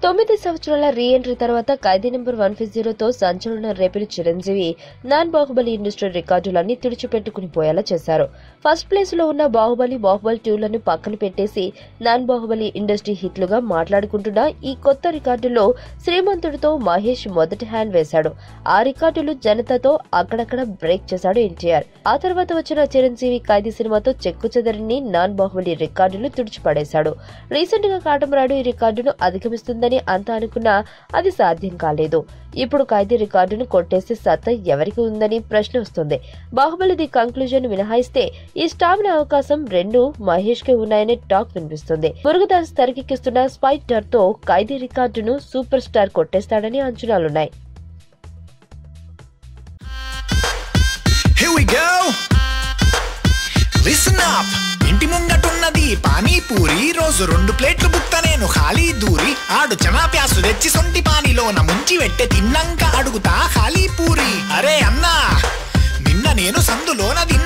9 సంవత్సరాల re entry తర్వాత ఖైదీ number 150తో సంచలనం రేపిన చిరంజీవి నాన్ బాహుబలి ఇండస్ట్రీ రికార్డులన్నీ తుడిచిపెట్టుకుని పోయేలా చేశారు. ఫస్ట్ ప్లేస్ లో ఉన్న బాహుబలి 2లను పక్కన పెట్టేసి నాన్ బాహుబలి ఇండస్ట్రీ హిట్లుగా మాట్లాడుకుంటున్న ఈ కొత్త రికార్డులో శ్రీమంతుడితో మహేష్ మొదటి హ్యాండ్ వేశాడు. ఆ రికార్డులు జనతతో అక్కడక్కడ బ్రేక్ చేశాడు ఎన్టీఆర్. ఆ తర్వాత వచ్చిన చిరంజీవి ఖైదీ సినిమాతో చెక్కుచెదరని నాన్ బాహుబలి రికార్డులు తుడిచిపడేశాడు. రీసెంట్ గా కాటమరాడు ఈ రికార్డును అధిగమిస్తుందని అంతా అనుకున్నా అది సాధ్యం కాలేదు. ఇప్పుడు ఖైదీ రికార్డును కొట్టేసే సత్తా ఎవరికి ఉందని ప్రశ్న వస్తుంది. బాహుబలిది కంక్లూజన్ మినహాయిస్తే ఈ స్టామినా అవకాశం 2 మహేష్ కే ఉన్నాయనే టాక్ వినిపిస్తుంది. మురుగదాస్ తెరకెక్కిస్తున్న స్పైటర్ తో ఖైదీ రికార్డును సూపర్ స్టార్ కొట్టేస్తాడని అంచనాలున్నాయి. ఇంటి ముంగటున్నది పానీపూరి, రోజు 2 ప్లేట్లు బుక్త నేను ఖాళీ దూరి, ఆడు చనా ప్యాసు తెచ్చి సొంటి పానీలోన ముంచి వెట్టె తిన్నంక అడుగుతా ఖాళీ పూరి. అరే అన్నా నిన్న నేను సందులోనది